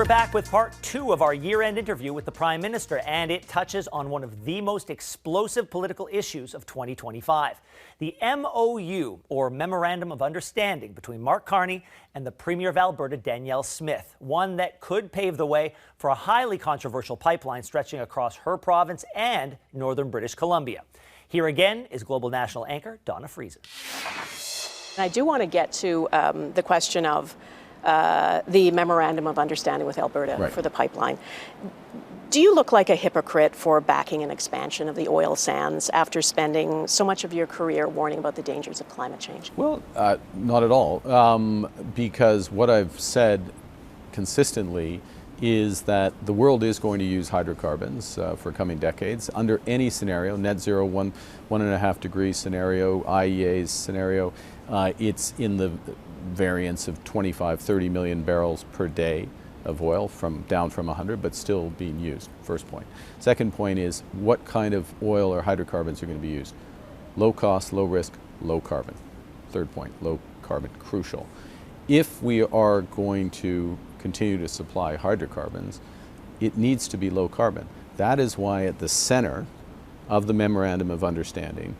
We're back with part 2 of our year-end interview with the Prime Minister, and it touches on one of the most explosive political issues of 2025. The MOU, or Memorandum of Understanding, between Mark Carney and the Premier of Alberta, Danielle Smith, one that could pave the way for a highly controversial pipeline stretching across her province and northern British Columbia. Here again is Global National anchor Dawna Friesen. I do want to get to the question of the Memorandum of Understanding with Alberta for the pipeline. Do you look like a hypocrite for backing an expansion of the oil sands after spending so much of your career warning about the dangers of climate change? Well, not at all, because what I've said consistently is that the world is going to use hydrocarbons for coming decades under any scenario, net zero, 1.5 degree scenario, IEA's scenario. It's in the variance of 25-30 million barrels per day of oil, down from 100, but still being used. First point. Second point is what kind of oil or hydrocarbons are going to be used? Low cost, low risk, low carbon. Third point, low carbon, crucial. If we are going to continue to supply hydrocarbons, it needs to be low carbon. That is why at the center of the Memorandum of Understanding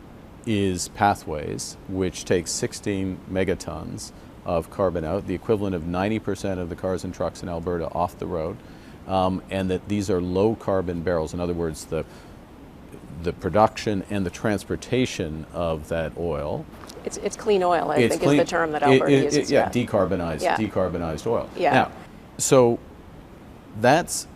is Pathways, which takes 16 megatons of carbon out, the equivalent of 90% of the cars and trucks in Alberta off the road, and that these are low carbon barrels. In other words, the production and the transportation of that oil. It's clean oil, I think, is the term that Alberta uses. Yeah, decarbonized oil. Yeah. Now, so that's,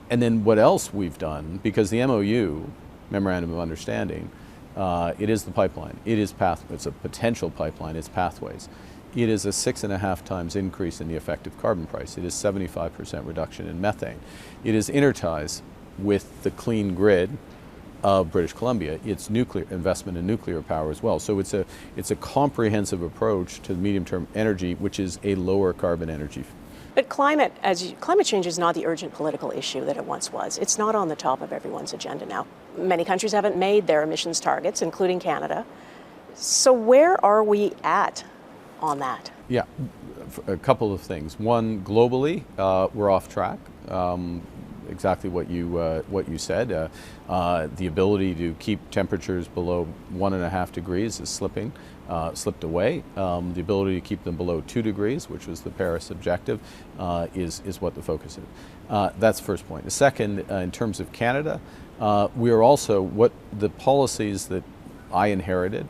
and then what else we've done, because the MOU, Memorandum of Understanding, it is the pipeline. It's a potential pipeline. It's Pathways. It is a 6.5 times increase in the effective carbon price. It is 75% reduction in methane. It is interties with the clean grid of British Columbia. It's nuclear investment in nuclear power as well. So it's a comprehensive approach to medium-term energy, which is a lower carbon energy. But climate change is not the urgent political issue that it once was. It's not on the top of everyone's agenda now. Many countries haven't made their emissions targets, including Canada. So where are we at on that? Yeah, a couple of things. One, globally, we're off track. Exactly what you said. The ability to keep temperatures below 1.5 degrees is slipped away. The ability to keep them below 2 degrees, which was the Paris objective, is what the focus is. That's the first point. The second, in terms of Canada, we are also, what the policies that I inherited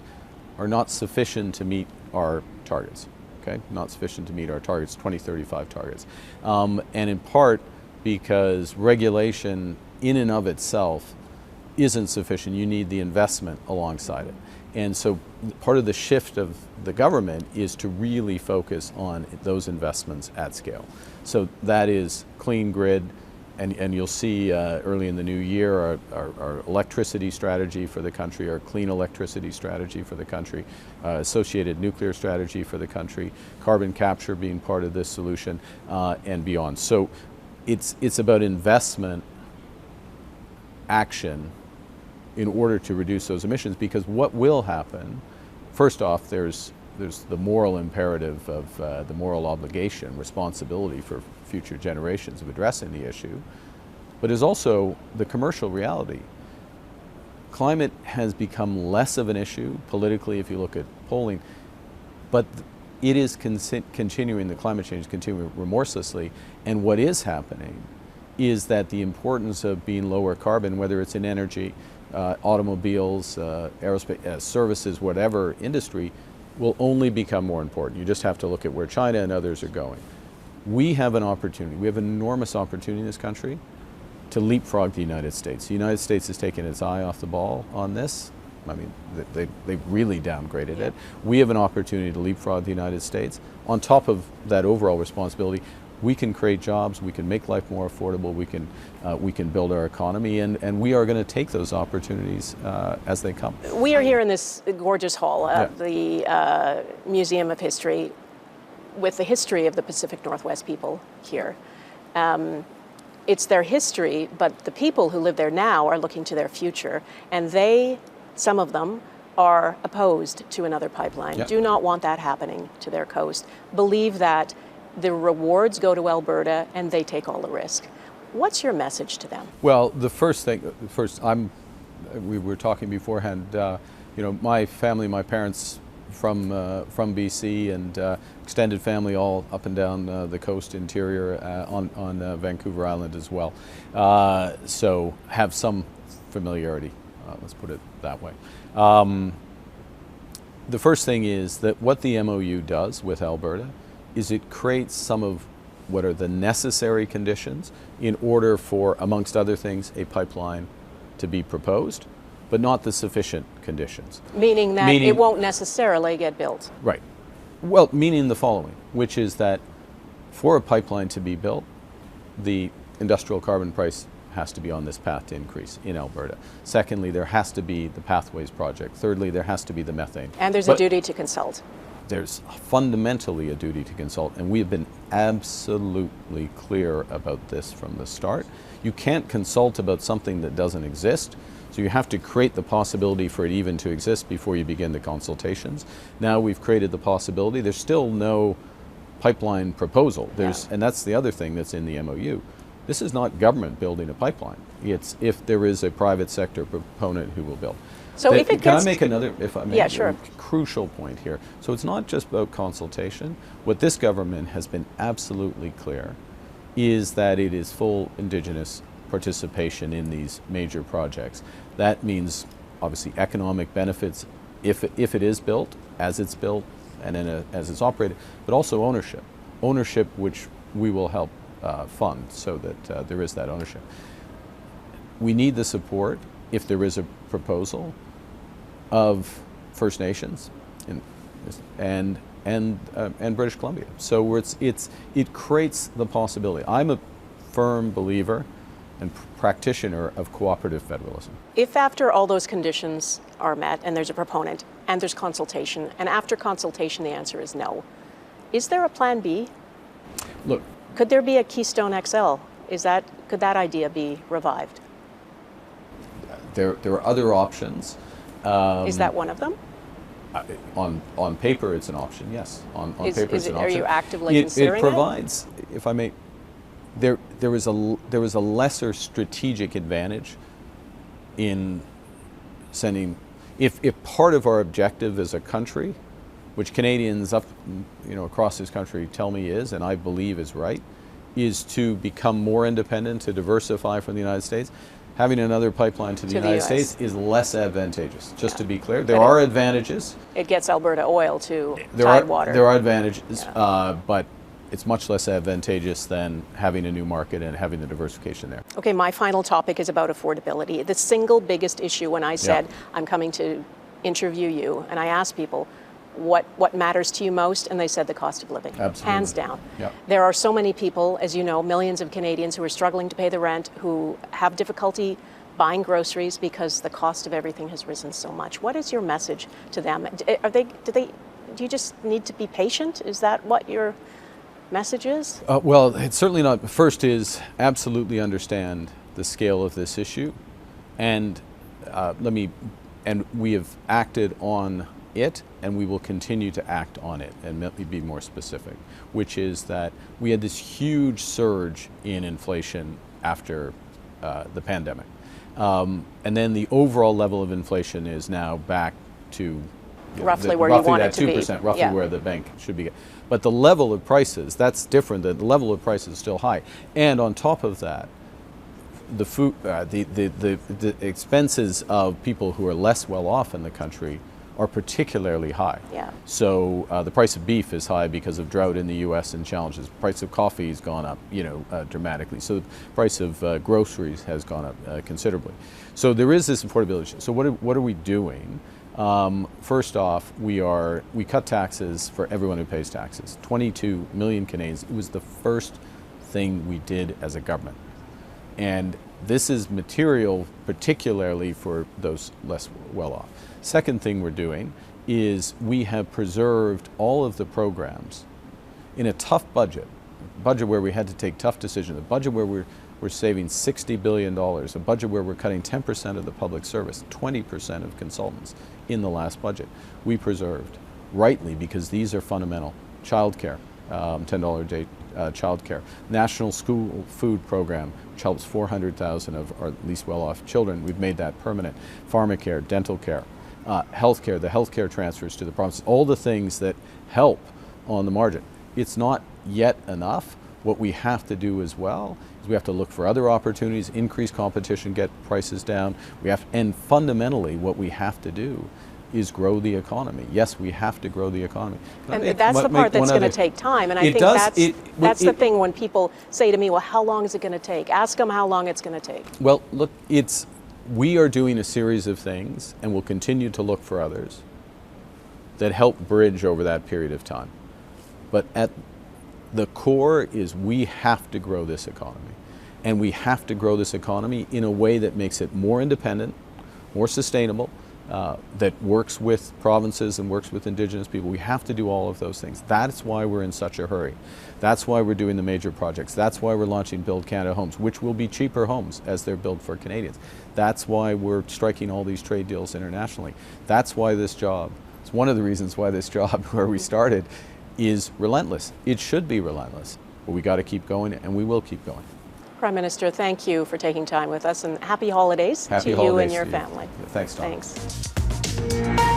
are not sufficient to meet our targets. Okay, not sufficient to meet our targets, 2035 targets, and in part because regulation in and of itself isn't sufficient. You need the investment alongside it. And so part of the shift of the government is to really focus on those investments at scale. So that is clean grid, and you'll see early in the new year our electricity strategy for the country, our clean electricity strategy for the country, associated nuclear strategy for the country, carbon capture being part of this solution, and beyond. So it's about investment action in order to reduce those emissions, because what will happen, first off, there's the moral imperative of the moral obligation, responsibility for future generations of addressing the issue, but there's also the commercial reality. Climate has become less of an issue politically if you look at polling, but it is continuing, the climate change is continuing remorselessly, and what is happening is that the importance of being lower carbon, whether it's in energy, automobiles, aerospace, services, whatever industry, will only become more important. You just have to look at where China and others are going. We have an opportunity, we have an enormous opportunity in this country to leapfrog the United States. The United States has taken its eye off the ball on this. I mean, they've really downgraded it. We have an opportunity to leapfrog the United States. On top of that overall responsibility, we can create jobs, we can make life more affordable, we can build our economy, and we are going to take those opportunities as they come. We are here in this gorgeous hall of the Museum of History with the history of the Pacific Northwest people here. It's their history, but the people who live there now are looking to their future, and some of them are opposed to another pipeline, do not want that happening to their coast, believe that the rewards go to Alberta and they take all the risk. What's your message to them? Well, the first thing, we were talking beforehand, you know, my family, my parents from BC and extended family all up and down the coast interior on Vancouver Island as well. So have some familiarity, let's put it that way. The first thing is that what the MOU does with Alberta is it creates some of what are the necessary conditions in order for, amongst other things, a pipeline to be proposed, but not the sufficient conditions. Meaning that it won't necessarily get built. Right. Well, meaning the following, which is that for a pipeline to be built, the industrial carbon price has to be on this path to increase in Alberta. Secondly, there has to be the Pathways project. Thirdly, there has to be the methane. And there's a duty to consult. There's fundamentally a duty to consult, and we have been absolutely clear about this from the start. You can't consult about something that doesn't exist, so you have to create the possibility for it even to exist before you begin the consultations. Now we've created the possibility. There's still no pipeline proposal. And that's the other thing that's in the MOU. This is not government building a pipeline. It's if there is a private sector proponent who will build. So if it can gets I make another, if I may, yeah, sure. crucial point here? So it's not just about consultation. What this government has been absolutely clear is that it is full Indigenous participation in these major projects. That means obviously economic benefits if it is built, as it's built, and as it's operated, but also ownership. Ownership which we will help fund so that there is that ownership. We need the support, if there is a proposal, of First Nations and British Columbia. So it creates the possibility. I'm a firm believer and practitioner of cooperative federalism. If after all those conditions are met and there's a proponent and there's consultation, and after consultation the answer is no, is there a plan B? Look, could there be a Keystone XL? Could that idea be revived? There are other options. Is that one of them? On paper, it's an option. Yes, on paper, it's an option. Are you actively considering it? It provides, if I may, there was a lesser strategic advantage in sending. If part of our objective as a country, which Canadians across this country tell me is, and I believe is right, is to become more independent, to diversify from the United States. Having another pipeline to the United States is less advantageous, just to be clear. There are advantages. It gets Alberta oil to Tidewater. There are advantages, but it's much less advantageous than having a new market and having the diversification there. Okay, my final topic is about affordability. The single biggest issue when I said I'm coming to interview you, and I asked people, what matters to you most, and they said the cost of living. Absolutely. Hands down. Yep. There are so many people, as you know, millions of Canadians who are struggling to pay the rent, who have difficulty buying groceries because the cost of everything has risen so much. What is your message to them? Do you just need to be patient? Is that what your message is? Well, it's certainly not. First is absolutely understand the scale of this issue, and we have acted on it, and we will continue to act on it. And let me be more specific, which is that we had this huge surge in inflation after the pandemic, and then the overall level of inflation is now back to roughly where you want it to be. 2%, roughly where the bank should be. But the level of prices, that's different. The level of prices is still high, and on top of that, the food, the expenses of people who are less well off in the country are particularly high. Yeah. So the price of beef is high because of drought in the U.S. and challenges. The price of coffee has gone up, dramatically. So the price of groceries has gone up considerably. So there is this affordability. So what are we doing? First off, we cut taxes for everyone who pays taxes. 22 million Canadians. It was the first thing we did as a government, and this is material, particularly for those less well off. Second thing we're doing is we have preserved all of the programs in a tough budget where we had to take tough decisions, a budget where we're saving $60 billion, a budget where we're cutting 10% of the public service, 20% of consultants in the last budget. We preserved, rightly, because these are fundamental. Childcare, $10 a day childcare. National School Food Program, which helps 400,000 of our least well-off children. We've made that permanent. Pharmacare, dental care, healthcare, the healthcare transfers to the provinces, all the things that help on the margin. It's not yet enough. What we have to do as well is we have to look for other opportunities, increase competition, get prices down. And fundamentally, what we have the do is grow the economy. Yes, we have to grow the economy. And that's the part that's going to take time. And I think that's the thing when people say to me, well, how long is it going to take? Ask them how long it's going to take. Well, look, we are doing a series of things, and we'll continue to look for others that help bridge over that period of time. But at the core is we have to grow this economy. And we have to grow this economy in a way that makes it more independent, more sustainable, that works with provinces and works with Indigenous people. We have to do all of those things. That's why we're in such a hurry. That's why we're doing the major projects. That's why we're launching Build Canada Homes, which will be cheaper homes as they're built for Canadians. That's why we're striking all these trade deals internationally. That's why this job, it's one of the reasons why this job, where we started, is relentless. It should be relentless, but we got to keep going, and we will keep going. Prime Minister, thank you for taking time with us, and happy holidays to you and your family. Thanks, Dawna. Thanks.